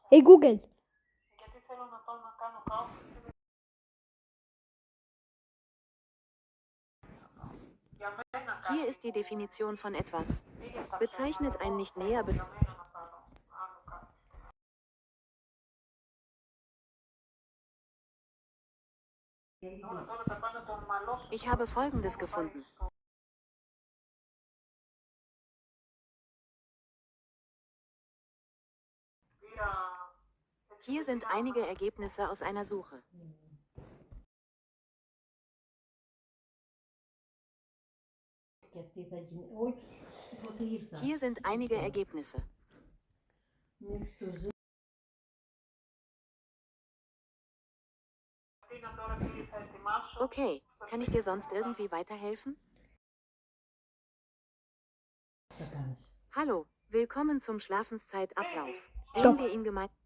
Hey Google. Hier ist die Definition von etwas. Bezeichnet ein nicht näher be Ich habe Folgendes gefunden. Hier sind einige Ergebnisse aus einer Suche. Hier sind einige Ergebnisse. Okay, kann ich dir sonst irgendwie weiterhelfen? Hallo, willkommen zum Schlafenszeitablauf. Stopp. Wollen wir ihn gemeinsam